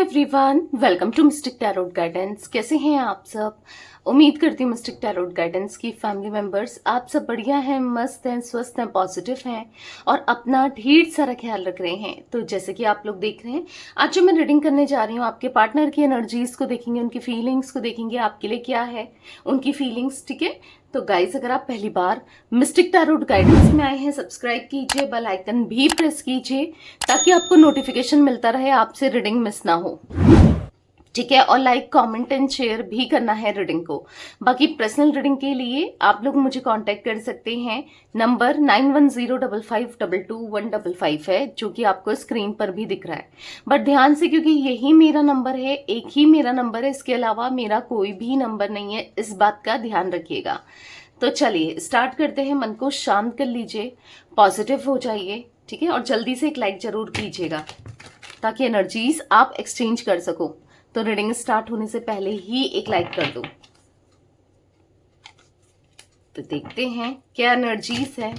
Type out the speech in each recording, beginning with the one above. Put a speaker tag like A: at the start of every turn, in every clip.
A: Everyone, welcome to mystic tarot guidance. कैसे हैं आप सब? उम्मीद करती हूँ मिस्टिक टैरोट गाइडेंस की फैमिली मेंबर्स आप सब बढ़िया हैं, मस्त हैं, स्वस्थ हैं, पॉजिटिव हैं और अपना ढेर सारा ख्याल रख रहे हैं। तो जैसे कि आप लोग देख रहे हैं, आज जो मैं रीडिंग करने जा रही हूँ, आपके पार्टनर की एनर्जीज को देखेंगे, उनकी फीलिंग्स को देखेंगे, आपके लिए क्या है उनकी फीलिंग्स। ठीक है, तो गाइस अगर आप पहली बार मिस्टिक टैरोट गाइडेंस में आए हैं, सब्सक्राइब कीजिए, बेल आइकन भी प्रेस कीजिए ताकि आपको नोटिफिकेशन मिलता रहे, आपसे रीडिंग मिस ना हो। ठीक है, और लाइक कमेंट एंड शेयर भी करना है रीडिंग को। बाकी पर्सनल रीडिंग के लिए आप लोग मुझे कांटेक्ट कर सकते हैं। नंबर 9105522155 है, जो कि आपको स्क्रीन पर भी दिख रहा है। बट ध्यान से, क्योंकि यही मेरा नंबर है, एक ही मेरा नंबर है, इसके अलावा मेरा कोई भी नंबर नहीं है, इस बात का ध्यान रखिएगा। तो चलिए स्टार्ट करते हैं। मन को शांत कर लीजिए, पॉजिटिव हो जाइए। ठीक है, और जल्दी से एक लाइक जरूर कीजिएगा ताकि एनर्जीज आप एक्सचेंज कर सको। तो रीडिंग स्टार्ट होने से पहले ही एक लाइक कर दो। तो देखते हैं क्या एनर्जीज है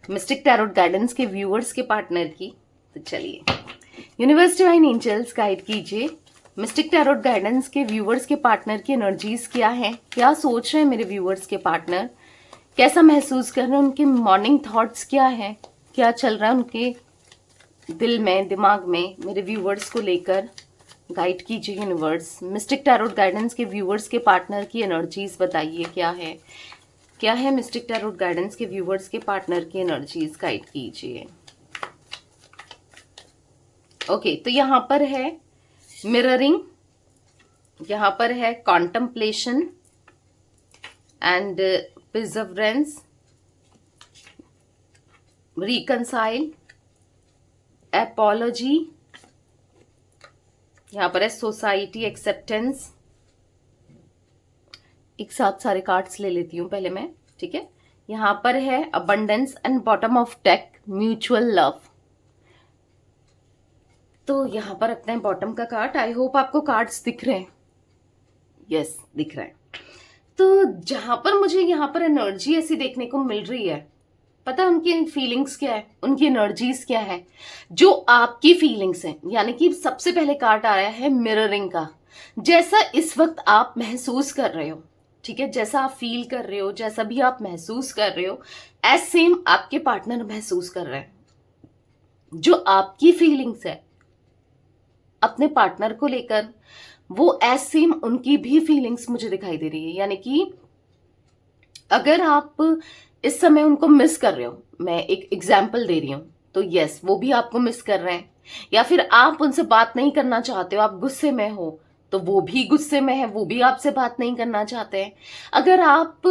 A: मिस्टिक टैरोट गाइडेंस के व्यूअर्स के पार्टनर की। तो चलिए, यूनिवर्स डिवाइन एंजल्स गाइड कीजिए, मिस्टिक टैरोट गाइडेंस के व्यूअर्स के पार्टनर की एनर्जीज क्या है, क्या सोच रहे हैं मेरे व्यूअर्स के पार्टनर, कैसा महसूस कर रहे हैं, उनके मॉर्निंग थॉट्स क्या है, क्या चल रहा है उनके दिल में, दिमाग में मेरे व्यूअर्स को लेकर। गाइड कीजिए यूनिवर्स, मिस्टिक टैरोट गाइडेंस के व्यूअर्स के पार्टनर की एनर्जीज बताइए क्या है, क्या है मिस्टिक टैरोट गाइडेंस के व्यूअर्स के पार्टनर की एनर्जीज गाइड कीजिए। ओके, तो यहां पर है मिररिंग, यहां पर है contemplation and Perseverance, reconcile, apiology, यहां पर है सोसाइटी, एक्सेप्टेंस। एक साथ सारे कार्ड्स ले लेती हूं पहले मैं। ठीक है, यहां पर है abundance and bottom of deck, mutual love. तो यहां पर रखते हैं बॉटम का कार्ड। आई होप आपको कार्ड्स दिख रहे हैं। यस, दिख रहा है। तो जहां पर मुझे यहां पर एनर्जी ऐसी देखने को मिल रही है, पता है उनकी फीलिंग्स क्या है, उनकी एनर्जीज क्या है, जो आपकी फीलिंग्स हैं। यानी कि सबसे पहले कार्ड आया है मिररिंग का। जैसा इस वक्त आप महसूस कर रहे हो, ठीक है, जैसा आप फील कर रहे हो, जैसा भी आप महसूस कर रहे हो, एज सेम आपके पार्टनर महसूस कर रहे हैं। जो आपकी फीलिंग्स है अपने पार्टनर को लेकर, वो एज सेम उनकी भी फीलिंग्स मुझे दिखाई दे रही है। यानी कि अगर आप इस समय उनको मिस कर रहे हो, मैं एक एग्जाम्पल दे रही हूं, तो यस, वो भी आपको मिस कर रहे हैं। या फिर आप उनसे बात नहीं करना चाहते हो, आप गुस्से में हो, तो वो भी गुस्से में है, वो भी आपसे बात नहीं करना चाहते हैं। अगर आप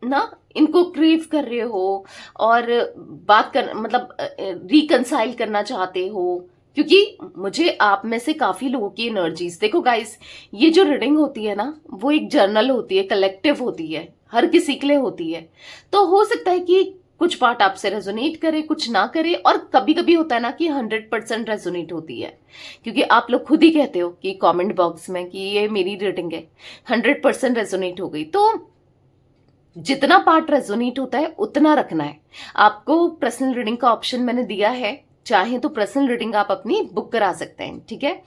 A: ना इनको क्रेव कर रहे हो और बात कर मतलब रिकंसाइल करना चाहते हो, क्योंकि मुझे आप में से काफी लोगों की एनर्जीज देखो गाइस, ये जो रीडिंग होती है ना, वो एक जर्नल होती है, कलेक्टिव होती है, हर किसी के लिए होती है। तो हो सकता है कि कुछ पार्ट आपसे रेजोनेट करे, कुछ ना करे, और कभी कभी होता है ना कि 100% रेजोनेट होती है, क्योंकि आप लोग खुद ही कहते हो कि कमेंट बॉक्स में कि ये मेरी रीडिंग है, 100% रेजोनेट हो गई। तो जितना पार्ट रेजोनेट होता है उतना रखना है। आपको पर्सनल रीडिंग का ऑप्शन मैंने दिया है, चाहे तो पर्सनल रीडिंग आप अपनी बुक करा सकते हैं। ठीक है,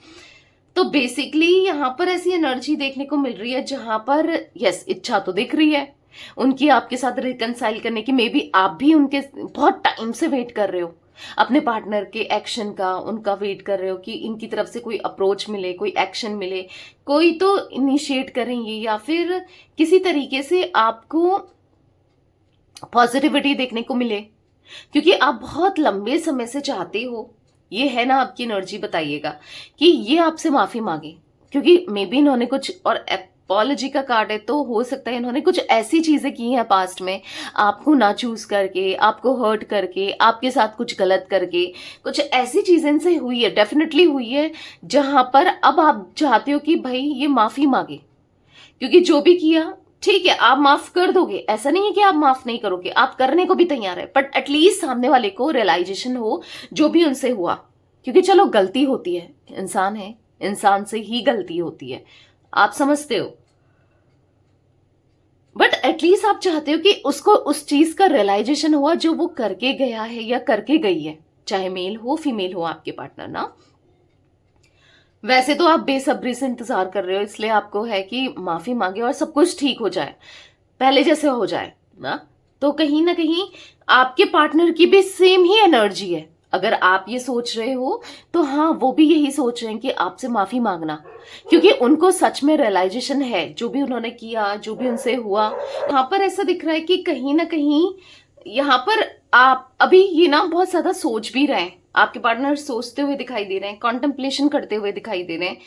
A: तो बेसिकली यहां पर ऐसी एनर्जी देखने को मिल रही है जहां पर यस, इच्छा तो दिख रही है उनकी आपके साथ रिकंसाइल करने की। मे बी आप भी उनके बहुत टाइम से वेट कर रहे हो, अपने पार्टनर के एक्शन का, उनका वेट कर रहे हो कि इनकी तरफ से कोई अप्रोच मिले, कोई एक्शन मिले, कोई तो इनिशिएट करेंगे, या फिर किसी तरीके से आपको पॉजिटिविटी देखने को मिले, क्योंकि आप बहुत लंबे समय से चाहते हो। ये है ना आपकी एनर्जी, बताइएगा कि ये आपसे माफी मांगे, क्योंकि मे बी इन्होंने कुछ, और एपोलॉजी का कार्ड है, तो हो सकता है इन्होंने कुछ ऐसी चीजें की हैं पास्ट में, आपको ना चूज करके, आपको हर्ट करके, आपके साथ कुछ गलत करके, कुछ ऐसी चीजें इनसे हुई है, डेफिनेटली हुई है, जहां पर अब आप चाहते हो कि भाई ये माफी मांगे, क्योंकि जो भी किया ठीक है आप माफ कर दोगे, ऐसा नहीं है कि आप माफ नहीं करोगे, आप करने को भी तैयार है, बट एटलीस्ट सामने वाले को रियलाइजेशन हो जो भी उनसे हुआ। क्योंकि चलो गलती होती है, इंसान है, इंसान से ही गलती होती है, आप समझते हो, बट एटलीस्ट आप चाहते हो कि उसको उस चीज का रियलाइजेशन हुआ जो वो करके गया है या करके गई है, चाहे मेल हो फीमेल हो आपके पार्टनर ना। वैसे तो आप बेसब्री से इंतजार कर रहे हो, इसलिए आपको है कि माफी मांगे और सब कुछ ठीक हो जाए, पहले जैसे हो जाए ना। तो कहीं ना कहीं आपके पार्टनर की भी सेम ही एनर्जी है। अगर आप ये सोच रहे हो तो हाँ, वो भी यही सोच रहे हैं कि आपसे माफी मांगना, क्योंकि उनको सच में रियलाइजेशन है जो भी उन्होंने किया, जो भी उनसे हुआ। यहाँ पर ऐसा दिख रहा है कि कहीं ना कहीं यहाँ पर आप अभी ये ना बहुत ज्यादा सोच भी रहे हैं। आपके पार्टनर सोचते हुए दिखाई दे रहे हैं, कॉन्टेम्पलेशन करते हुए दिखाई दे रहे हैं।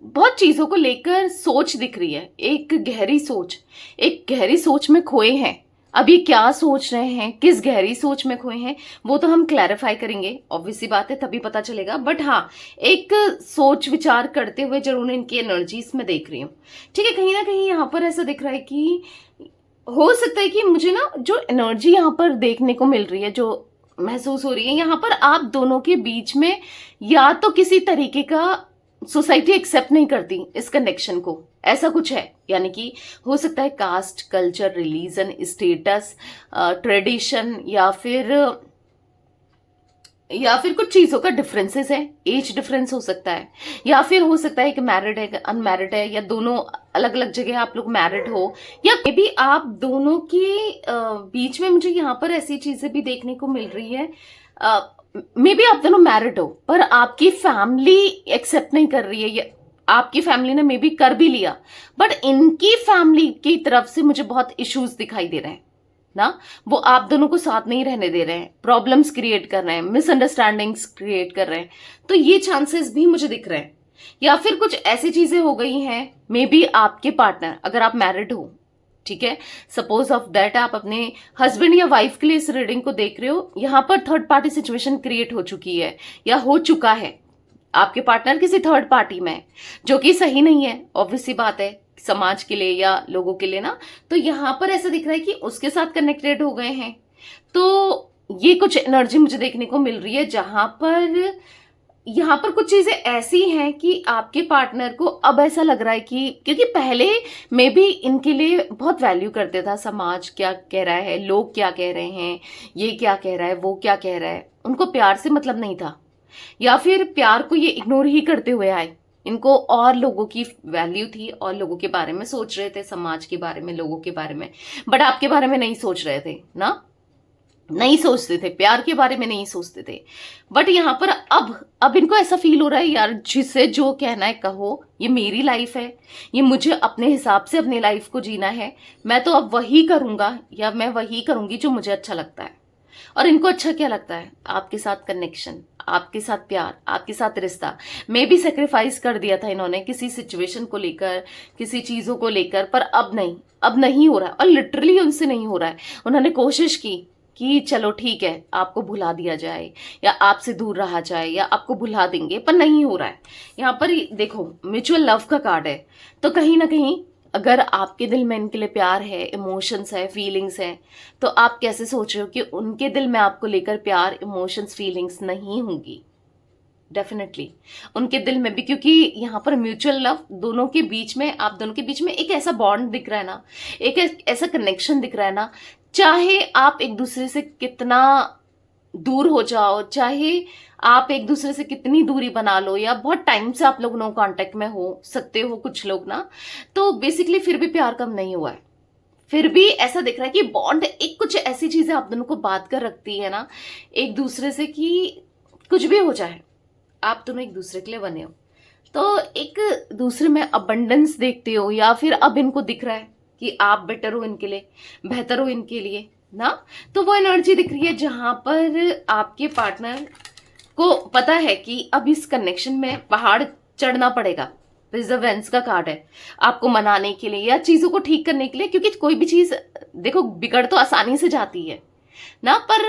A: बहुत चीजों को लेकर सोच दिख रही है, एक गहरी सोच, एक गहरी सोच में खोए हैं। अभी क्या सोच रहे हैं, किस गहरी सोच में खोए हैं, वो तो हम क्लैरिफाई करेंगे, ऑब्वियस सी बात है, तभी पता चलेगा। बट हाँ, एक सोच विचार करते हुए जरूर इनकी एनर्जीज में देख रही हूँ। ठीक है, कहीं ना कहीं यहाँ पर ऐसा दिख रहा है कि हो सकता है कि मुझे ना जो एनर्जी यहाँ पर देखने को मिल रही है, जो महसूस हो रही है यहाँ पर, आप दोनों के बीच में या तो किसी तरीके का सोसाइटी एक्सेप्ट नहीं करती इस कनेक्शन को, ऐसा कुछ है। यानी कि हो सकता है caste, culture, religion, status, tradition, या फिर कुछ चीजों का डिफरेंसेस है, एज डिफरेंस हो सकता है, या फिर हो सकता है कि मैरिड है, अनमैरिड है, या दोनों अलग अलग जगह आप लोग मैरिड हो, या मे बी आप दोनों के बीच में मुझे यहाँ पर ऐसी चीजें भी देखने को मिल रही है। मे बी आप दोनों मैरिड हो पर आपकी फैमिली एक्सेप्ट नहीं कर रही है, या आपकी फैमिली ने मे बी कर भी लिया, बट इनकी फैमिली की तरफ से मुझे बहुत इश्यूज दिखाई दे रहे हैं ना। वो आप दोनों को साथ नहीं रहने दे रहे हैं, प्रॉब्लम्स क्रिएट कर रहे हैं, मिसअंडरस्टैंडिंग्स क्रिएट कर रहे हैं। तो ये चांसेस भी मुझे दिख रहे हैं। या फिर कुछ ऐसी चीजें हो गई हैं, मे बी आपके पार्टनर, अगर आप मैरिड हो, ठीक है, सपोज ऑफ दैट आप अपने हस्बैंड या वाइफ के लिए इस रीडिंग को देख रहे हो, यहां पर थर्ड पार्टी सिचुएशन क्रिएट हो चुकी है या हो चुका है। आपके पार्टनर किसी थर्ड पार्टी में है, जो कि सही नहीं है, ऑब्वियस सी बात है, समाज के लिए या लोगों के लिए ना। तो यहां पर ऐसा दिख रहा है कि उसके साथ कनेक्टेड हो गए हैं। तो ये कुछ एनर्जी मुझे देखने को मिल रही है, जहां पर यहां पर कुछ चीजें ऐसी हैं कि आपके पार्टनर को अब ऐसा लग रहा है कि, क्योंकि पहले में भी इनके लिए बहुत वैल्यू करते था, समाज क्या कह रहा है, लोग क्या कह रहे हैं, ये क्या कह रहा है, वो क्या कह रहा है, उनको प्यार से मतलब नहीं था, या फिर प्यार को ये इग्नोर ही करते हुए आए। इनको और लोगों की वैल्यू थी, और लोगों के बारे में सोच रहे थे, समाज के बारे में, लोगों के बारे में, बट आपके बारे में नहीं सोच रहे थे ना, नहीं सोचते थे, प्यार के बारे में नहीं सोचते थे। बट यहाँ पर अब इनको ऐसा फील हो रहा है, यार जिसे जो कहना है कहो, ये मेरी लाइफ है, ये मुझे अपने हिसाब से अपनी लाइफ को जीना है, मैं तो अब वही करूंगा या मैं वही करूंगी जो मुझे अच्छा लगता है। और इनको अच्छा क्या लगता है, आपके साथ कनेक्शन, आपके साथ प्यार, आपके साथ रिश्ता। मैं भी सेक्रीफाइस कर दिया था इन्होंने किसी सिचुएशन को लेकर, किसी चीजों को लेकर, पर अब नहीं हो रहा है, और लिटरली उनसे नहीं हो रहा है। उन्होंने कोशिश की कि चलो ठीक है, आपको भुला दिया जाए या आपसे दूर रहा जाए या आपको भुला देंगे, पर नहीं हो रहा है। यहाँ पर देखो, म्यूचुअल लव का कार्ड है, तो कहीं ना कहीं अगर आपके दिल में इनके लिए प्यार है, इमोशंस है, फीलिंग्स है, तो आप कैसे सोच रहे हो कि उनके दिल में आपको लेकर प्यार, इमोशंस, फीलिंग्स नहीं होंगी? डेफिनेटली उनके दिल में भी, क्योंकि यहाँ पर म्यूचुअल लव दोनों के बीच में, आप दोनों के बीच में एक ऐसा बॉन्ड दिख रहा है ना, एक ऐसा कनेक्शन दिख रहा है ना। चाहे आप एक दूसरे से कितना दूर हो जाओ, चाहे आप एक दूसरे से कितनी दूरी बना लो, या बहुत टाइम से आप लोग नो कांटेक्ट में हो सकते हो कुछ लोग ना, तो बेसिकली फिर भी प्यार कम नहीं हुआ है। फिर भी ऐसा दिख रहा है कि बॉन्ड, एक कुछ ऐसी चीजें आप दोनों को बात कर रखती है ना एक दूसरे से, कि कुछ भी हो जाए आप दोनों एक दूसरे के लिए बने हो, तो एक दूसरे में अबंडेंस देखते हो, या फिर अब इनको दिख रहा है कि आप बेटर हो इनके लिए, बेहतर हो इनके लिए ना। तो वो एनर्जी दिख रही है जहां पर आपके पार्टनर को पता है कि अब इस कनेक्शन में पहाड़ चढ़ना पड़ेगा। प्रिजर्वेंस का कार्ड है, आपको मनाने के लिए या चीजों को ठीक करने के लिए, क्योंकि कोई भी चीज देखो बिगड़ तो आसानी से जाती है ना, पर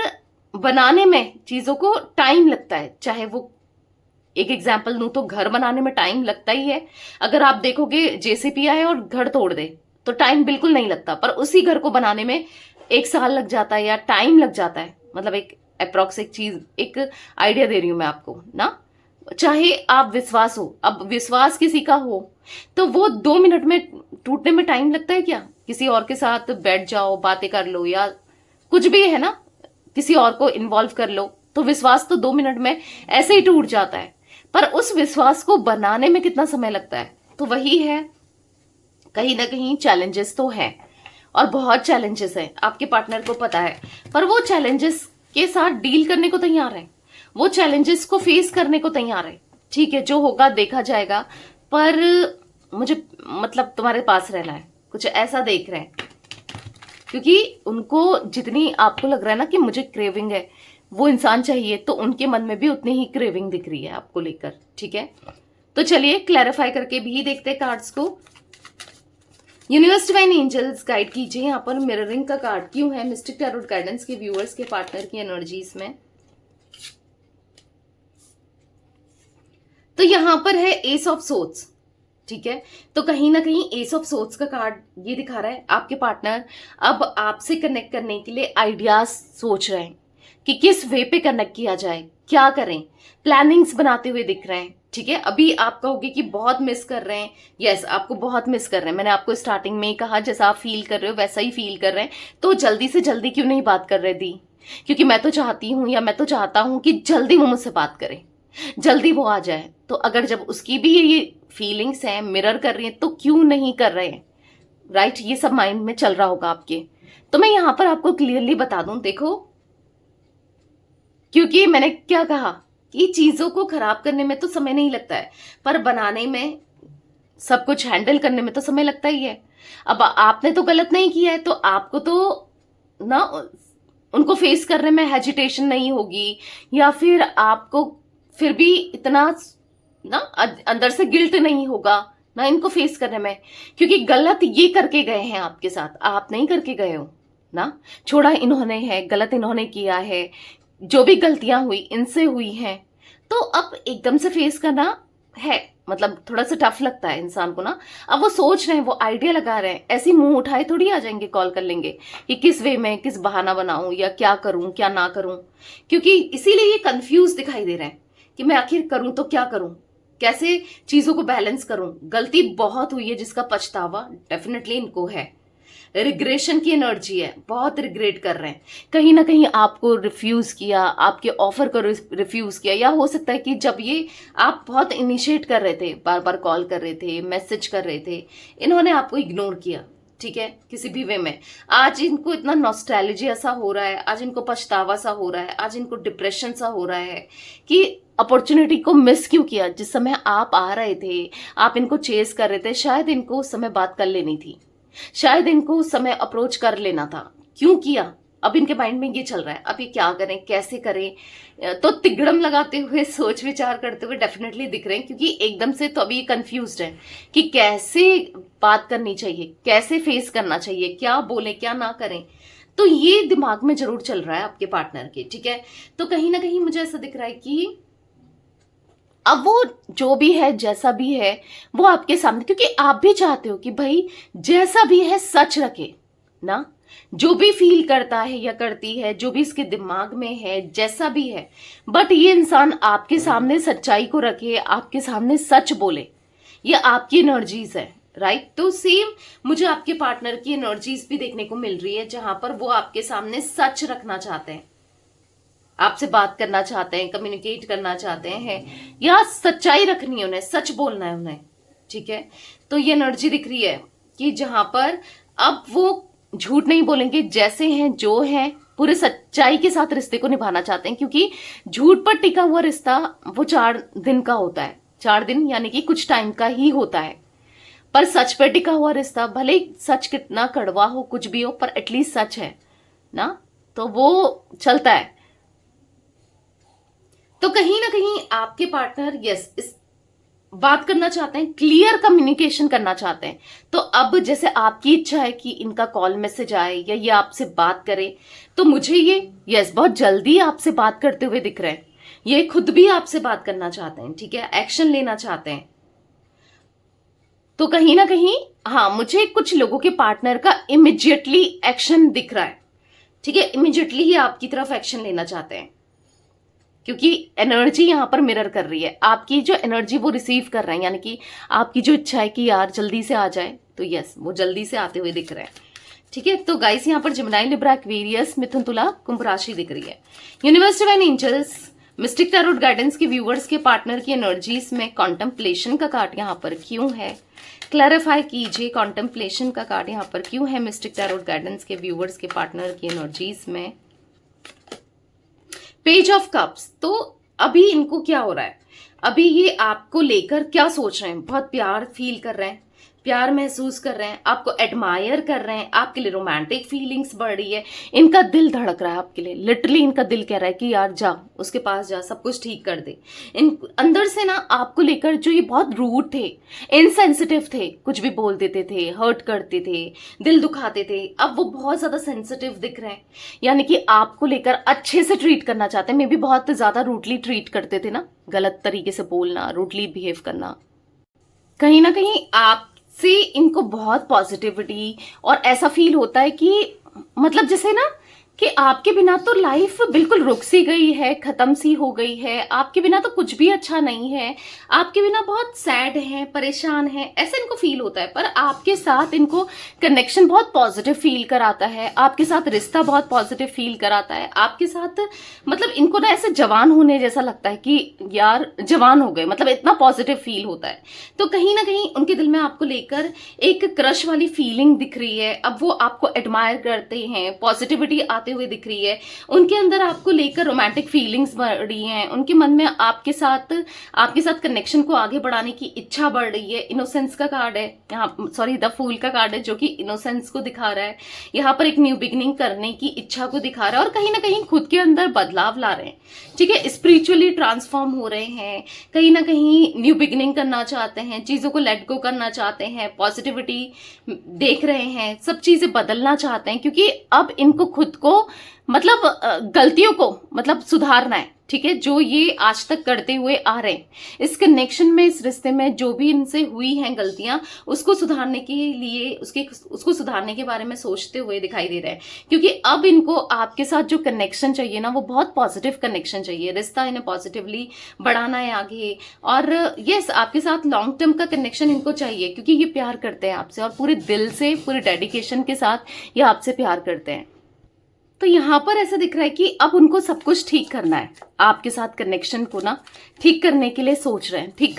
A: बनाने में चीजों को टाइम लगता है। चाहे वो, एक एग्जाम्पल दूं तो घर बनाने में टाइम लगता ही है। अगर आप देखोगे जेसीबी आए और घर तोड़ दे तो टाइम बिल्कुल नहीं लगता, पर उसी घर को बनाने में 1 साल लग जाता है या टाइम लग जाता है। मतलब एक अप्रोक्स एक चीज, एक आइडिया दे रही हूं मैं आपको ना। चाहे आप विश्वास हो, अब विश्वास किसी का हो तो वो 2 मिनट में टूटने में टाइम लगता है क्या? किसी और के साथ बैठ जाओ, बातें कर लो, या कुछ भी है ना, किसी और को इन्वॉल्व कर लो, तो विश्वास तो 2 मिनट में ऐसे ही टूट जाता है। पर उस विश्वास को बनाने में कितना समय लगता है, तो वही है, कहीं ना कहीं चैलेंजेस तो हैं और बहुत चैलेंजेस हैं, आपके पार्टनर को पता है, पर वो चैलेंजेस के साथ डील करने को तैयार है, वो चैलेंजेस को फेस करने को तैयार है। ठीक है, जो होगा देखा जाएगा, पर मुझे मतलब तुम्हारे पास रहना है, कुछ ऐसा देख रहे हैं, क्योंकि उनको जितनी आपको लग रहा है ना कि मुझे क्रेविंग है, वो इंसान चाहिए, तो उनके मन में भी उतनी ही क्रेविंग दिख रही है आपको लेकर। ठीक है, तो चलिए क्लैरिफाई करके भी देखते हैं कार्ड्स को। यूनिवर्स डिवाइन एंजल्स गाइड कीजिए यहाँ पर मिररिंग का कार्ड क्यों है मिस्टिक टैरोट गाइडेंस के व्यूअर्स के पार्टनर की एनर्जीज में। तो यहां पर है एस ऑफ सोर्ड्स। ठीक है, तो कहीं ना कहीं एस ऑफ सोर्ड्स का कार्ड ये दिखा रहा है आपके पार्टनर अब आपसे कनेक्ट करने के लिए आइडियाज सोच रहे हैं कि किस वे पे कनेक्ट किया जाए, क्या करें, प्लानिंग्स बनाते हुए दिख रहे हैं। ठीक है, अभी आप कहोगे कि बहुत मिस कर रहे हैं, यस आपको बहुत मिस कर रहे हैं, मैंने आपको स्टार्टिंग में ही कहा जैसा आप फील कर रहे हो वैसा ही फील कर रहे हैं, तो जल्दी से जल्दी क्यों नहीं बात कर रहे दी, क्योंकि मैं तो चाहती हूं या मैं तो चाहता हूं कि जल्दी वो मुझसे बात करे, जल्दी वो आ जाए। तो अगर जब उसकी भी ये फीलिंग्स हैं, मिरर कर रही है, तो क्यों नहीं कर रहे हैं, राइट, ये सब माइंड में चल रहा होगा आपके। तो मैं यहां पर आपको क्लियरली बता दूं, देखो, क्योंकि मैंने क्या कहा कि चीजों को खराब करने में तो समय नहीं लगता है, पर बनाने में, सब कुछ हैंडल करने में तो समय लगता ही है। अब आपने तो गलत नहीं किया है, तो आपको तो ना उनको फेस करने में हेजिटेशन नहीं होगी, या फिर आपको फिर भी इतना ना अंदर से गिल्ट नहीं होगा ना इनको फेस करने में, क्योंकि गलत ये करके गए हैं आपके साथ, आप नहीं करके गए हो ना, छोड़ा इन्होंने है, गलत इन्होंने किया है, जो भी गलतियां हुई इनसे हुई हैं, तो अब एकदम से फेस करना है, मतलब थोड़ा सा टफ लगता है इंसान को ना। अब वो सोच रहे हैं, वो आइडिया लगा रहे हैं, ऐसी मुंह उठाए थोड़ी आ जाएंगे, कॉल कर लेंगे कि किस वे में, किस बहाना बनाऊं या क्या करूं क्या ना करूं, क्योंकि इसीलिए ये कंफ्यूज दिखाई दे रहे हैं कि मैं आखिर करूं तो क्या करूं, कैसे चीजों को बैलेंस करूं। गलती बहुत हुई है जिसका पछतावा डेफिनेटली इनको है, रिग्रेशन की एनर्जी है, बहुत रिग्रेट कर रहे हैं, कहीं ना कहीं आपको रिफ्यूज किया, आपके ऑफर को रिफ्यूज किया, या हो सकता है कि जब ये आप बहुत इनिशिएट कर रहे थे, बार बार कॉल कर रहे थे, मैसेज कर रहे थे, इन्होंने आपको इग्नोर किया। ठीक है, किसी भी वे में आज इनको इतना नॉस्टैल्जिया सा हो रहा है, आज इनको पछतावा सा हो रहा है, आज इनको डिप्रेशन सा हो रहा है कि अपॉर्चुनिटी को मिस क्यों किया, जिस समय आप आ रहे थे, आप इनको चेस कर रहे थे, शायद इनको उस समय बात कर लेनी थी, शायद इनको उस समय अप्रोच कर लेना था, क्यों किया, अब इनके माइंड में ये चल रहा है, अब ये क्या करें कैसे करें, तो तिगड़म लगाते हुए सोच विचार करते हुए डेफिनेटली दिख रहे हैं, क्योंकि एकदम से तो अभी कंफ्यूज्ड है कि कैसे बात करनी चाहिए, कैसे फेस करना चाहिए, क्या बोले क्या ना करें, तो ये दिमाग में जरूर चल रहा है आपके पार्टनर के। ठीक है, तो कहीं ना कहीं मुझे ऐसा दिख रहा है कि अब वो जो भी है जैसा भी है वो आपके सामने, क्योंकि आप भी चाहते हो कि भाई जैसा भी है सच रखे ना, जो भी फील करता है या करती है, जो भी इसके दिमाग में है, जैसा भी है, बट ये इंसान आपके सामने सच्चाई को रखे, आपके सामने सच बोले, ये आपकी एनर्जीज है, राइट। तो सेम मुझे आपके पार्टनर की एनर्जीज भी देखने को मिल रही है, जहां पर वो आपके सामने सच रखना चाहते हैं, आपसे बात करना चाहते हैं, कम्युनिकेट करना चाहते हैं, या सच्चाई रखनी है उन्हें, सच बोलना है उन्हें। ठीक है, तो ये एनर्जी दिख रही है कि जहां पर अब वो झूठ नहीं बोलेंगे, जैसे हैं जो हैं पूरे सच्चाई के साथ रिश्ते को निभाना चाहते हैं, क्योंकि झूठ पर टिका हुआ रिश्ता वो 4 दिन का होता है, 4 दिन यानी कि कुछ टाइम का ही होता है, पर सच पर टिका हुआ रिश्ता, भले सच कितना कड़वा हो कुछ भी हो, पर एटलीस्ट सच है ना, तो वो चलता है। तो कहीं ना कहीं आपके पार्टनर इस बात करना चाहते हैं, क्लियर कम्युनिकेशन करना चाहते हैं। तो अब जैसे आपकी इच्छा है कि इनका कॉल मैसेज आए या ये आपसे बात करे, तो मुझे ये बहुत जल्दी आपसे बात करते हुए दिख रहे हैं, ये खुद भी आपसे बात करना चाहते हैं। ठीक है, एक्शन लेना चाहते हैं। तो कहीं ना कहीं हाँ, मुझे कुछ लोगों के पार्टनर का इमिजिएटली एक्शन दिख रहा है। ठीक है, इमिजिएटली ही आपकी तरफ एक्शन लेना चाहते हैं, क्योंकि एनर्जी यहां पर मिरर कर रही है, आपकी जो एनर्जी वो रिसीव कर रहे हैं, यानी कि आपकी जो इच्छा है कि यार जल्दी से आ जाए, तो यस वो जल्दी से आते हुए दिख रहे हैं। ठीक है, तो गाइस यहाँ पर जेमिनी, लिब्रा, एक्वेरियस, मिथुन, तुला, कुंभ राशि दिख रही है। Universe divine angels mystic tarot guidance के व्यूवर्स के पार्टनर की एनर्जीज में कॉन्टेम्पलेशन का कार्ड यहाँ पर क्यों है? क्लैरिफाई कीजिए, कॉन्टेम्पलेशन का कार्ड यहाँ पर क्यों है मिस्टिक टैरोट गाइडेंस के व्यूवर्स के पार्टनर की एनर्जीज में? Page of cups. तो अभी इनको क्या हो रहा है? अभी ये आपको लेकर क्या सोच रहे हैं? बहुत प्यार फील कर रहे हैं, प्यार महसूस कर रहे हैं, आपको एडमायर कर रहे हैं, आपके लिए रोमांटिक फीलिंग्स बढ़ रही है, इनका दिल धड़क रहा है आपके लिए। लिटरली इनका दिल कह रहा है कि यार जा, उसके पास जा, सब कुछ ठीक कर दे। इन अंदर से ना आपको लेकर जो ये बहुत रूड थे, इनसेंसिटिव थे, कुछ भी बोल देते थे, हर्ट करते थे, दिल दुखाते थे, अब वो बहुत ज्यादा सेंसिटिव दिख रहे हैं। यानी कि आपको लेकर अच्छे से ट्रीट करना चाहते हैं। मे बी बहुत ज्यादा रूडली ट्रीट करते थे ना, गलत तरीके से बोलना, रूडली बिहेव करना। कहीं ना कहीं आप से इनको बहुत पॉजिटिविटी और ऐसा फील होता है कि मतलब जैसे ना कि आपके बिना तो लाइफ बिल्कुल रुक सी गई है, खत्म सी हो गई है, आपके बिना तो कुछ भी अच्छा नहीं है, आपके बिना बहुत सैड है, परेशान है, ऐसा इनको फील होता है। पर आपके साथ इनको कनेक्शन बहुत पॉजिटिव फील कराता है, आपके साथ रिश्ता बहुत पॉजिटिव फील कराता है, आपके साथ मतलब इनको ना ऐसे जवान होने जैसा लगता है कि यार जवान हो गए, मतलब इतना पॉजिटिव फील होता है। तो कहीं ना कहीं उनके दिल में आपको लेकर एक क्रश वाली फीलिंग दिख रही है। अब वो आपको एडमायर करते हैं, पॉजिटिविटी आते हुए दिख रही है, उनके अंदर आपको लेकर रोमांटिक फीलिंग्स बढ़ रही हैं, उनके मन में आपके साथ कनेक्शन को आगे बढ़ाने की इच्छा बढ़ रही है। इनोसेंस का कार्ड है यहाँ, सॉरी द फूल का कार्ड है जो कि इनोसेंस को दिखा रहा है। यहाँ पर एक न्यू बिगिनिंग करने की इच्छा को दिखा रहा है और कहीं ना कहीं खुद के अंदर बदलाव ला रहे हैं, ठीक है, स्पिरिचुअली ट्रांसफॉर्म हो रहे हैं, कहीं ना कहीं न्यू बिगिनिंग करना चाहते हैं, चीजों को लेट गो करना चाहते हैं, पॉजिटिविटी देख रहे हैं, सब चीजें बदलना चाहते हैं, क्योंकि अब इनको खुद को मतलब गलतियों को मतलब सुधारना है, ठीक है, जो ये आज तक करते हुए आ रहे हैं। इस कनेक्शन में, इस रिश्ते में जो भी इनसे हुई हैं गलतियां, उसको सुधारने के लिए उसको सुधारने के बारे में सोचते हुए दिखाई दे रहा है। क्योंकि अब इनको आपके साथ जो कनेक्शन चाहिए ना, वो बहुत पॉजिटिव कनेक्शन चाहिए, रिश्ता इन्हें पॉजिटिवली बढ़ाना है आगे। और यस, आपके साथ लॉन्ग टर्म का कनेक्शन इनको चाहिए, क्योंकि ये प्यार करते हैं आपसे और पूरे दिल से, पूरे डेडिकेशन के साथ ये आपसे प्यार करते हैं। तो यहाँ पर ऐसा दिख रहा है कि अब उनको सब कुछ ठीक करना है, आपके साथ कनेक्शन को ना ठीक करने के लिए सोच रहे हैं, ठीक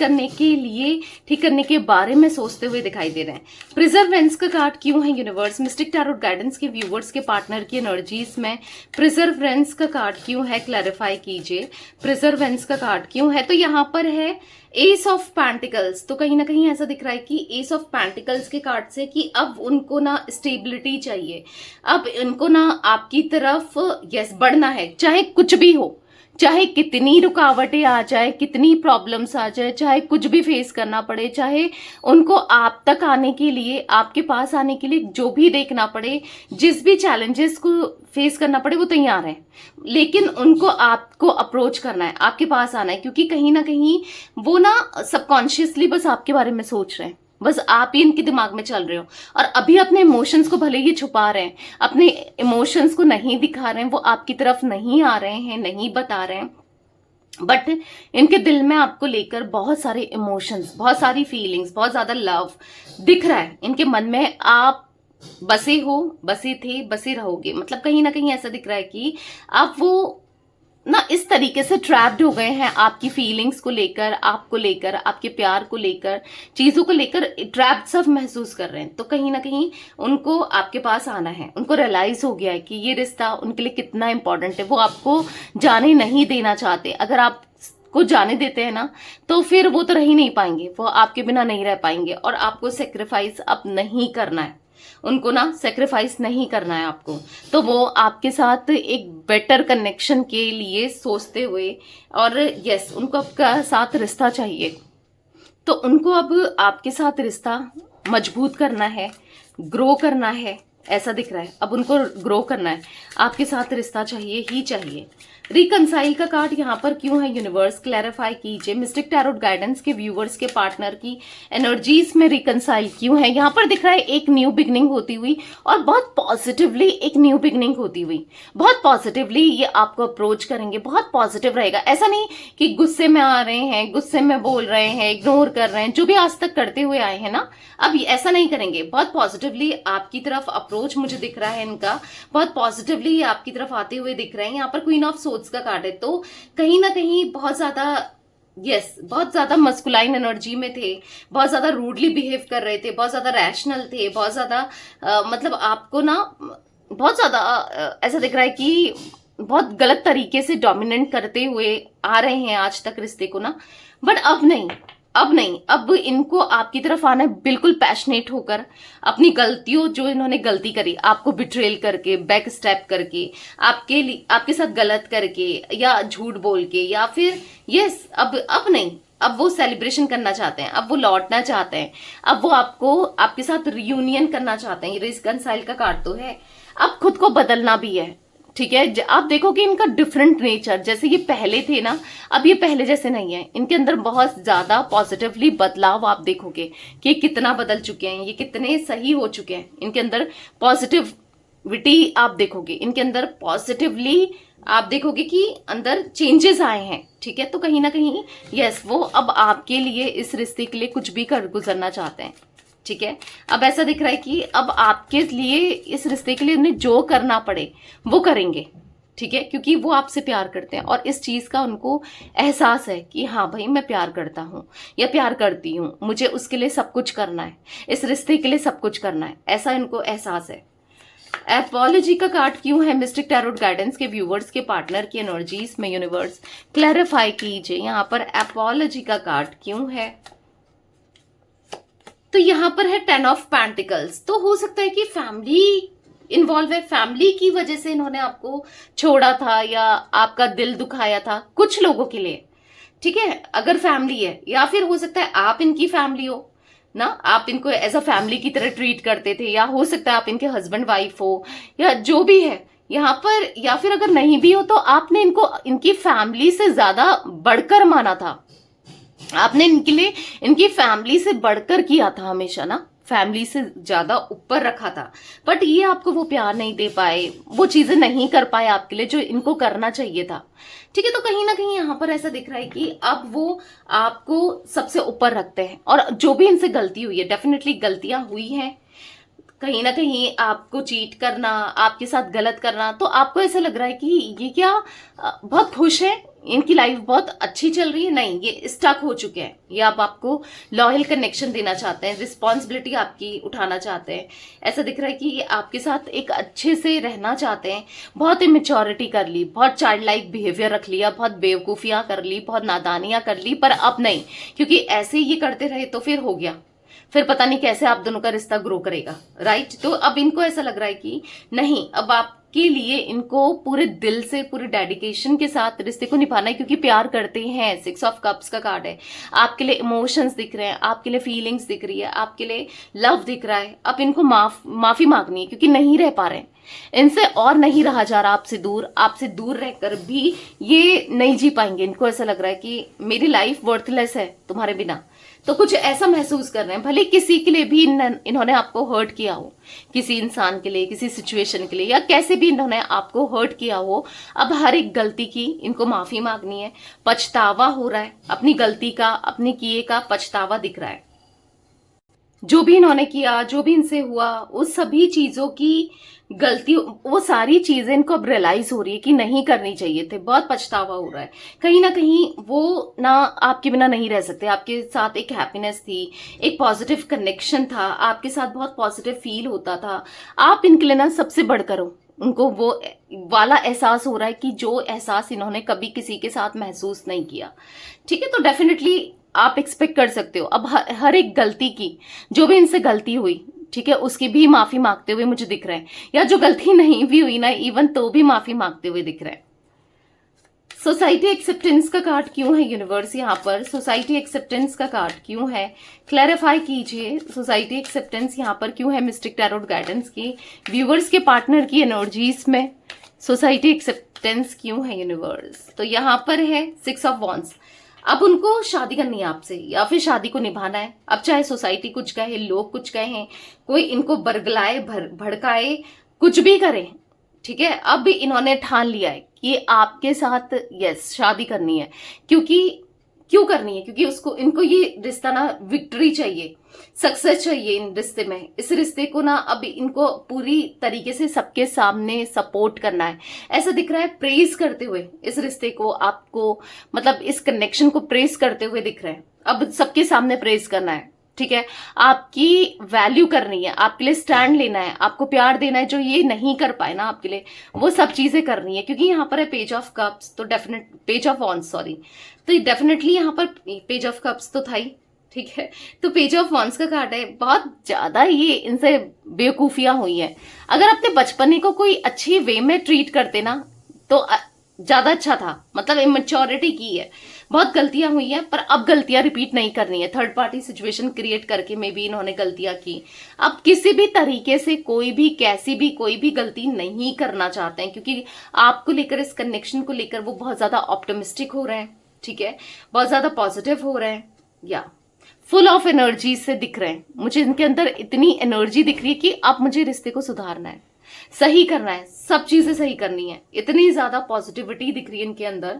A: करने के बारे में सोचते हुए दिखाई दे रहे हैं। प्रिजर्वेंस का कार्ड क्यों है यूनिवर्स? मिस्टिक टैरोट गाइडेंस के व्यूवर्स के पार्टनर की एनर्जीज में प्रिजर्वेंस का कार्ड क्यों है? क्लैरिफाई कीजिए, प्रिजर्वेंस का कार्ड क्यों है? तो यहाँ पर है एस ऑफ पैंटिकल्स। तो कहीं ना कहीं ऐसा दिख रहा है कि एस ऑफ पैंटिकल्स के कार्ड से कि अब उनको ना स्टेबिलिटी चाहिए, अब इनको ना आपकी तरफ यस बढ़ना है, चाहे कुछ भी हो, चाहे कितनी रुकावटें आ जाए, कितनी प्रॉब्लम्स आ जाए, चाहे कुछ भी फेस करना पड़े, चाहे उनको आप तक आने के लिए, आपके पास आने के लिए जो भी देखना पड़े, जिस भी चैलेंजेस को फेस करना पड़े, वो तैयार हैं। लेकिन उनको आपको अप्रोच करना है, आपके पास आना है, क्योंकि कहीं ना कहीं वो ना सबकॉन्शियसली बस आपके बारे में सोच रहे हैं, बस आप ही इनके दिमाग में चल रहे हो। और अभी अपने इमोशंस को भले ही छुपा रहे हैं, अपने इमोशंस को नहीं दिखा रहे हैं, वो आपकी तरफ नहीं आ रहे हैं, नहीं बता रहे हैं, बट इनके दिल में आपको लेकर बहुत सारे इमोशंस, बहुत सारी फीलिंग्स, बहुत ज्यादा लव दिख रहा है इनके मन में। आप बसे हो, बसे थे, बसे रहोगे, मतलब कहीं ना कहीं ऐसा दिख रहा है कि आप वो ना इस तरीके से ट्रैप्ड हो गए हैं आपकी फीलिंग्स को लेकर, आपको लेकर, आपके प्यार को लेकर, चीजों को लेकर ट्रैप्ड सब महसूस कर रहे हैं। तो कहीं ना कहीं उनको आपके पास आना है, उनको रियलाइज हो गया है कि ये रिश्ता उनके लिए कितना इंपॉर्टेंट है। वो आपको जाने नहीं देना चाहते, अगर आप को जाने देते हैं ना, तो फिर वो तो रह ही नहीं पाएंगे, वो आपके बिना नहीं रह पाएंगे। और आपको सेक्रीफाइस अब नहीं करना है, उनको ना सेक्रीफाइस नहीं करना है आपको। तो वो आपके साथ एक बेटर कनेक्शन के लिए सोचते हुए, और यस, उनको आपका साथ रिश्ता चाहिए, तो उनको अब आपके साथ रिश्ता मजबूत करना है, ग्रो करना है, ऐसा दिख रहा है। अब उनको ग्रो करना है, आपके साथ रिश्ता चाहिए ही चाहिए। रिकंसाइल का कार्ड यहाँ पर क्यों है यूनिवर्स? क्लैरिफाई कीजिए, मिस्टिक टैरोट गाइडेंस के व्यूवर्स के पार्टनर की एनर्जीज में रिकंसाइल क्यों है? यहाँ पर दिख रहा है एक न्यू बिगनिंग होती हुई, और बहुत पॉजिटिवली एक न्यू बिगनिंग होती हुई, बहुत पॉजिटिवली ये आपको अप्रोच करेंगे, बहुत पॉजिटिव रहेगा। ऐसा नहीं कि गुस्से में आ रहे हैं, गुस्से में बोल रहे हैं, इग्नोर कर रहे हैं, जो भी आज तक करते हुए आए हैं ना, अब ऐसा नहीं करेंगे। बहुत पॉजिटिवली आपकी तरफ अप्रोच मुझे दिख रहा है इनका, बहुत पॉजिटिवली आपकी तरफ आते हुए दिख रहे हैं। यहाँ पर क्वीन ऑफ सोर्ड्स का कार्ड है, तो कहीं ना कहीं बहुत ज्यादा बहुत ज्यादा मस्कुलाइन एनर्जी में थे, बहुत ज्यादा रूडली बिहेव कर रहे थे, बहुत ज्यादा रैशनल थे, बहुत ज्यादा मतलब आपको ना बहुत ज्यादा ऐसा दिख रहा है कि बहुत गलत तरीके से डोमिनेट करते हुए आ रहे हैं आज तक रिश्ते को ना। बट अब नहीं, अब नहीं, अब इनको आपकी तरफ आना है बिल्कुल पैशनेट होकर। अपनी गलतियों, जो इन्होंने गलती करी आपको बिट्रेल करके, बैक स्टेप करके, आपके लिए आपके साथ गलत करके या झूठ बोल के, या फिर अब नहीं, अब वो सेलिब्रेशन करना चाहते हैं, अब वो लौटना चाहते हैं, अब वो आपके साथ रियूनियन करना चाहते हैं। ये रिकंसाइल का कार्ड तो है। अब खुद को बदलना भी है, ठीक है। आप देखोगे इनका डिफरेंट नेचर, जैसे ये पहले थे ना, अब ये पहले जैसे नहीं है। इनके अंदर बहुत ज्यादा पॉजिटिवली बदलाव आप देखोगे कि कितना बदल चुके हैं, ये कितने सही हो चुके हैं। इनके अंदर पॉजिटिविटी आप देखोगे, इनके अंदर पॉजिटिवली आप देखोगे कि अंदर चेंजेस आए हैं, ठीक है। तो कहीं ना कहीं वो अब आपके लिए, इस रिश्ते के लिए कुछ भी कर गुजरना चाहते हैं, ठीक है। अब ऐसा दिख रहा है कि अब आपके लिए, इस रिश्ते के लिए उन्हें जो करना पड़े वो करेंगे, ठीक है, क्योंकि वो आपसे प्यार करते हैं और इस चीज का उनको एहसास है कि हाँ भाई मैं प्यार करता हूं या प्यार करती हूं, मुझे उसके लिए सब कुछ करना है, इस रिश्ते के लिए सब कुछ करना है, ऐसा इनको एहसास है। एपोलॉजी का कार्ड क्यों है मिस्टिक टैरोट गाइडेंस के व्यूवर्स के पार्टनर की एनर्जीज में? यूनिवर्स क्लैरिफाई कीजिए, यहाँ पर एपोलॉजी का कार्ड क्यों है? तो यहाँ पर है 10 ऑफ पेंटिकल्स। तो हो सकता है कि फैमिली इन्वॉल्व है, फैमिली की वजह से इन्होंने आपको छोड़ा था या आपका दिल दुखाया था कुछ लोगों के लिए, ठीक है, अगर फैमिली है। या फिर हो सकता है आप इनकी फैमिली हो ना, आप इनको एज अ फैमिली की तरह ट्रीट करते थे, या हो सकता है आप इनके हस्बैंड वाइफ हो, या जो भी है यहाँ पर। या फिर अगर नहीं भी हो तो आपने इनको इनकी फैमिली से ज्यादा बढ़कर माना था, आपने इनके लिए इनकी फैमिली से बढ़कर किया था हमेशा ना, फैमिली से ज्यादा ऊपर रखा था। बट ये आपको वो प्यार नहीं दे पाए, वो चीजें नहीं कर पाए आपके लिए जो इनको करना चाहिए था, ठीक है। तो कहीं ना कहीं यहाँ पर ऐसा दिख रहा है कि अब वो आपको सबसे ऊपर रखते हैं, और जो भी इनसे गलती हुई है, डेफिनेटली गलतियां हुई हैं, कहीं ना कहीं आपको चीट करना, आपके साथ गलत करना, तो आपको ऐसा लग रहा है कि ये क्या बहुत खुश है, इनकी लाइफ बहुत अच्छी चल रही है? नहीं, ये स्टक हो चुके हैं। ये अब आपको लॉयल कनेक्शन देना चाहते हैं, रिस्पॉन्सिबिलिटी आपकी उठाना चाहते हैं। ऐसा दिख रहा है कि ये आपके साथ एक अच्छे से रहना चाहते हैं। बहुत इमेच्योरिटी कर ली, बहुत चाइल्ड लाइक बिहेवियर रख लिया, बहुत बेवकूफियां कर ली, बहुत नादानियां कर ली, पर अब नहीं, क्योंकि ऐसे ये करते रहे तो फिर हो गया, फिर पता नहीं कैसे आप दोनों का रिश्ता ग्रो करेगा, राइट। तो अब इनको ऐसा लग रहा है कि नहीं, अब आपके लिए इनको पूरे दिल से, पूरे डेडिकेशन के साथ रिश्ते को निभाना है, क्योंकि प्यार करते हैं। 6 ऑफ कप्स का कार्ड है, आपके लिए इमोशंस दिख रहे हैं, आपके लिए फीलिंग्स दिख रही है, आपके लिए लव दिख रहा है। अब इनको माफी मांगनी है, क्योंकि नहीं रह पा रहे हैं इनसे, और नहीं रहा जा रहा आपसे दूर रहकर भी ये नहीं जी पाएंगे। इनको ऐसा लग रहा है कि मेरी लाइफ वर्थलेस है तुम्हारे बिना, तो कुछ ऐसा महसूस कर रहे हैं। भले किसी के लिए भी इन्होंने आपको हर्ट किया हो, किसी इंसान के लिए, किसी सिचुएशन के लिए, या कैसे भी इन्होंने आपको हर्ट किया हो, अब हर एक गलती की इनको माफी मांगनी है। पछतावा हो रहा है अपनी गलती का, अपने किए का पछतावा दिख रहा है। जो भी इन्होंने किया, जो भी इनसे हुआ, उस सभी चीजों की गलती, वो सारी चीजें इनको अब रियलाइज हो रही है कि नहीं करनी चाहिए थे। बहुत पछतावा हो रहा है, कहीं ना कहीं वो ना आपके बिना नहीं रह सकते। आपके साथ एक हैप्पीनेस थी, एक पॉजिटिव कनेक्शन था, आपके साथ बहुत पॉजिटिव फील होता था। आप इनके लिए ना सबसे बढ़कर हो, उनको वो वाला एहसास हो रहा है कि जो एहसास इन्होंने कभी किसी के साथ महसूस नहीं किया, ठीक है। तो डेफिनेटली आप एक्सपेक्ट कर सकते हो अब हर एक गलती की, जो भी इनसे गलती हुई, ठीक है, उसकी भी माफी मांगते हुए मुझे दिख रहे हैं, या जो गलती नहीं भी हुई ना इवन, तो भी माफी मांगते हुए दिख रहे हैं। सोसाइटी एक्सेप्टेंस का कार्ड क्यों है यूनिवर्स? यहाँ पर सोसाइटी एक्सेप्टेंस का कार्ड क्यों है? क्लैरिफाई कीजिए, सोसाइटी एक्सेप्टेंस यहाँ पर क्यों है मिस्टिक टैरोट गाइडेंस की व्यूवर्स के पार्टनर की एनर्जीज में? सोसाइटी एक्सेप्टेंस क्यों है यूनिवर्स? तो यहाँ पर है 6 ऑफ वॉन्ड्स। अब उनको शादी करनी है आपसे, या फिर शादी को निभाना है। अब चाहे सोसाइटी कुछ कहे, लोग कुछ कहें, कोई इनको बरगलाए, भड़काए, कुछ भी करे, ठीक है। अब भी इन्होंने ठान लिया है कि आपके साथ शादी करनी है, क्योंकि क्यों करनी है? क्योंकि उसको इनको ये रिश्ता ना विक्ट्री चाहिए, सक्सेस चाहिए इन रिश्ते में। इस रिश्ते को ना अब इनको पूरी तरीके से सबके सामने सपोर्ट करना है। ऐसा दिख रहा है प्रेज करते हुए इस रिश्ते को, आपको मतलब इस कनेक्शन को प्रेज करते हुए दिख रहे हैं। अब सबके सामने प्रेज करना है, ठीक है। आपकी वैल्यू करनी है, आपके लिए स्टैंड लेना है, आपको प्यार देना है, जो ये नहीं कर पाए ना आपके लिए, वो सब चीजें करनी है। क्योंकि यहाँ पर है पेज ऑफ कप्स, तो definite page of wands, sorry, तो डेफिनेटली यहाँ पर पेज ऑफ कप्स तो था ही, ठीक है। तो पेज ऑफ वॉन्स का कार्ड है। बहुत ज्यादा ये इनसे बेवकूफियां हुई है। अगर अपने बचपने को कोई अच्छी वे में ट्रीट करते ना तो ज्यादा अच्छा था। मतलब इमेच्योरिटी की है, बहुत गलतियां हुई है, पर अब गलतियां रिपीट नहीं करनी है। थर्ड पार्टी सिचुएशन क्रिएट करके में भी इन्होंने गलतियां की। अब किसी भी तरीके से कोई भी कैसी भी कोई भी गलती नहीं करना चाहते हैं, क्योंकि आपको लेकर, इस कनेक्शन को लेकर वो बहुत ज्यादा ऑप्टिमिस्टिक हो रहे हैं, ठीक है, बहुत ज्यादा पॉजिटिव हो रहे हैं, या फुल ऑफ एनर्जी से दिख रहे हैं। मुझे इनके अंदर इतनी एनर्जी दिख रही है कि अब मुझे रिश्ते को सुधारना है, सही करना है, सब चीजें सही करनी है। इतनी ज्यादा पॉजिटिविटी दिख रही है इनके अंदर।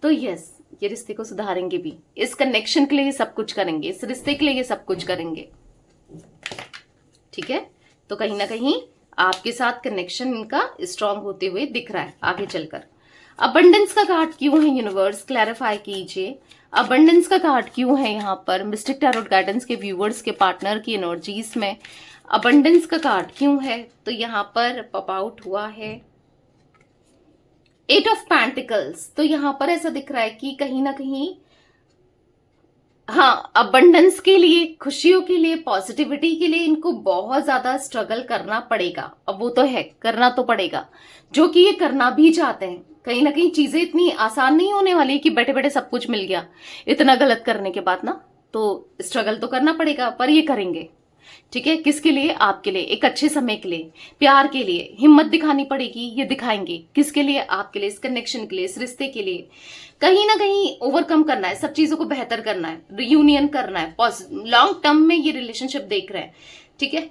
A: तो यस, ये रिश्ते को सुधारेंगे भी, इस कनेक्शन के लिए ये सब कुछ करेंगे, इस रिश्ते के लिए ये सब कुछ करेंगे, ठीक है। तो कहीं ना कहीं आपके साथ कनेक्शन इनका स्ट्रांग होते हुए दिख रहा है आगे चलकर। अबंडेंस का कार्ड क्यों है यूनिवर्स, क्लैरिफाई कीजिए। अबंडेंस का कार्ड क्यों है यहाँ पर मिस्टिक टैरोट गाइडेंस के व्यूअर्स के पार्टनर की एनर्जीज में? अबंडेंस का कार्ड क्यों है? तो यहाँ पर पॉप आउट हुआ है 8 ऑफ पेंटिकल्स। तो यहाँ पर ऐसा दिख रहा है कि कहीं ना कहीं, हाँ, अबंडेंस के लिए, खुशियों के लिए, पॉजिटिविटी के लिए इनको बहुत ज्यादा स्ट्रगल करना पड़ेगा। अब वो तो है, करना तो पड़ेगा, जो कि ये करना भी चाहते हैं। कहीं ना कहीं चीजें इतनी आसान नहीं होने वाली कि बैठे बैठे सब कुछ मिल गया। इतना गलत करने के बाद ना, तो स्ट्रगल तो करना पड़ेगा, पर ये करेंगे, ठीक है। किसके लिए? आपके लिए, एक अच्छे समय के लिए, प्यार के लिए हिम्मत दिखानी पड़ेगी, ये दिखाएंगे। किसके लिए? आपके लिए, इस कनेक्शन के लिए, इस रिश्ते के लिए। कहीं ना कहीं ओवरकम करना है, सब चीजों को बेहतर करना है, रियूनियन करना है, लॉन्ग टर्म में ये रिलेशनशिप देख रहे हैं, ठीक है।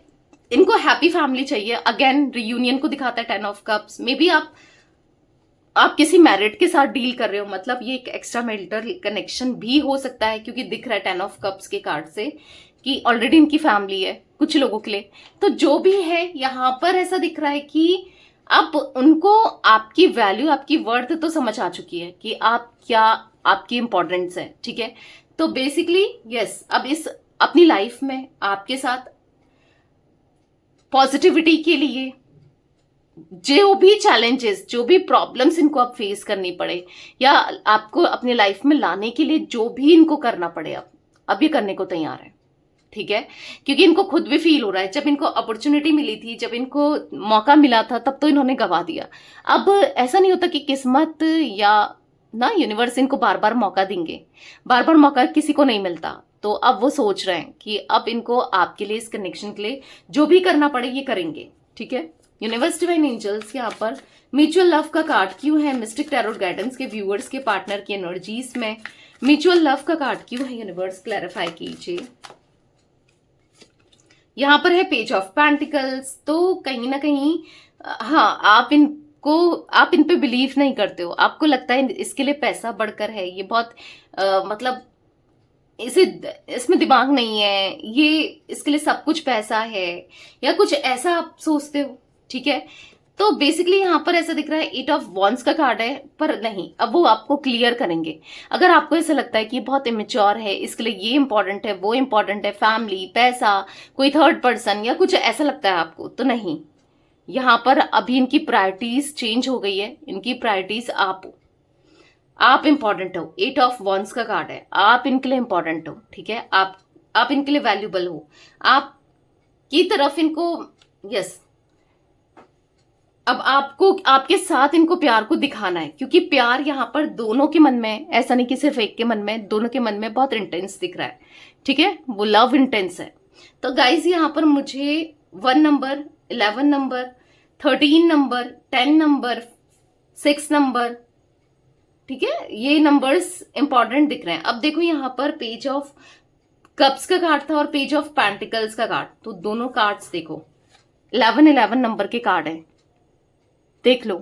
A: इनको हैप्पी फैमिली चाहिए। अगेन रियूनियन को दिखाता है 10 ऑफ कप्स। मे बी आप किसी मैरिड के साथ डील कर रहे हो, मतलब ये एक एक्स्ट्रा मैरिटल कनेक्शन भी हो सकता है, क्योंकि दिख रहा है 10 ऑफ कप्स के कार्ड से कि ऑलरेडी इनकी फैमिली है कुछ लोगों के लिए। तो जो भी है यहाँ पर ऐसा दिख रहा है कि अब उनको आपकी वैल्यू, आपकी वर्थ तो समझ आ चुकी है कि आप क्या, आपकी इंपॉर्टेंस है, ठीक है। तो बेसिकली यस, अब इस अपनी लाइफ में आपके साथ पॉजिटिविटी के लिए जो भी चैलेंजेस, जो भी प्रॉब्लम्स इनको अब फेस करनी पड़े, या आपको अपने लाइफ में लाने के लिए जो भी इनको करना पड़े, अब ये करने को तैयार है, ठीक है। क्योंकि इनको खुद भी फील हो रहा है, जब इनको अपॉर्चुनिटी मिली थी, जब इनको मौका मिला था, तब तो इन्होंने गवा दिया। अब ऐसा नहीं होता कि किस्मत या ना यूनिवर्स इनको बार बार मौका देंगे, बार बार मौका किसी को नहीं मिलता। तो अब वो सोच रहे हैं कि अब इनको आपके लिए, इस कनेक्शन के लिए जो भी करना पड़े ये करेंगे, ठीक है। यूनिवर्स डिवाइन एंजल्स यहाँ पर म्यूचुअल लव का कार्ड क्यों है मिस्टिक टैरोट गाइडेंस के व्यूअर्स के पार्टनर की एनर्जीज में? म्यूचुअल लव का कार्ड क्यों है यूनिवर्स, क्लैरिफाई कीजिए। यहाँ पर है पेज ऑफ पेंटिकल्स। तो कहीं ना कहीं हाँ, आप इन पे बिलीव नहीं करते हो। आपको लगता है इसके लिए पैसा बढ़कर है, ये बहुत मतलब इसमें दिमाग नहीं है, ये इसके लिए सब कुछ पैसा है, या कुछ ऐसा आप सोचते हो, ठीक है। तो बेसिकली यहाँ पर ऐसा दिख रहा है 8 ऑफ वॉन्ड्स का कार्ड है, पर नहीं, अब वो आपको क्लियर करेंगे। अगर आपको ऐसा लगता है कि बहुत इमेच्योर है, इसके लिए ये इंपॉर्टेंट है, वो इंपॉर्टेंट है, फैमिली, पैसा, कोई थर्ड पर्सन, या कुछ ऐसा लगता है आपको, तो नहीं। यहाँ पर अभी इनकी प्रायोरिटीज चेंज हो गई है। इनकी प्रायोरिटीज आप इंपॉर्टेंट हो। 8 ऑफ वॉन्ड्स का कार्ड है, आप इनके लिए इंपॉर्टेंट हो, ठीक है। आप इनके लिए वैल्यूबल हो, आप की तरफ इनको, यस, अब आपको आपके साथ इनको प्यार को दिखाना है, क्योंकि प्यार यहाँ पर दोनों के मन में, ऐसा नहीं कि सिर्फ एक के मन में, दोनों के मन में बहुत इंटेंस दिख रहा है, ठीक है। वो लव इंटेंस है। तो गाइज यहाँ पर मुझे 1 number, 11 number, 13 number, 10 number, 6 number, ठीक है, ये नंबर्स इंपॉर्टेंट दिख रहे हैं। अब देखो यहाँ पर पेज ऑफ कप्स का कार्ड था और पेज ऑफ पेंटिकल्स का कार्ड, तो दोनों कार्ड्स देखो 11 11 नंबर के कार्ड है, देख लो।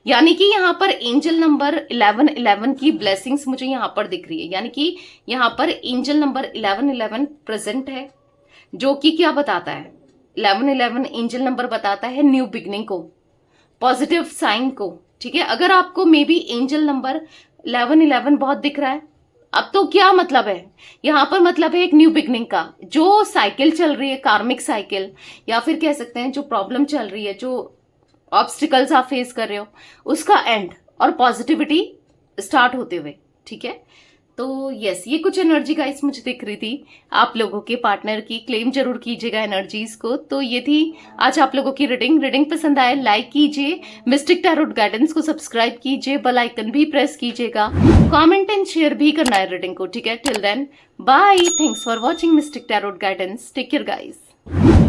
A: यानी कि यहाँ पर एंजल नंबर 1111 की ब्लेसिंग्स मुझे यहाँ पर दिख रही है, यानी कि यहाँ पर एंजल नंबर 1111 प्रेजेंट है, जो कि क्या बताता है, 1111 एंजल नंबर बताता है न्यू बिगनिंग को, पॉजिटिव साइन को। ठीक है, अगर आपको मे बी एंजल नंबर 1111 बहुत दिख रहा है, अब तो क्या मतलब है, यहाँ पर मतलब है एक न्यू बिगनिंग का। जो साइकिल चल रही है, कार्मिक साइकिल, या फिर कह सकते हैं जो प्रॉब्लम चल रही है, जो ऑब्स्टिकल्स आप फेस कर रहे हो, उसका एंड और पॉजिटिविटी स्टार्ट होते हुए। ठीक है, तो यस, ये कुछ एनर्जी गाइस मुझे दिख रही थी आप लोगों के पार्टनर की। क्लेम जरूर कीजिएगा एनर्जीज को। तो ये थी आज आप लोगों की रीडिंग पसंद आए लाइक कीजिए, मिस्टिक टैरोट गाइडेंस को सब्सक्राइब कीजिए, बेल आइकन भी प्रेस कीजिएगा, कमेंट एंड शेयर भी करना है रीडिंग को। ठीक है, till then bye, thanks for watching mystic tarot guidance, take care guys.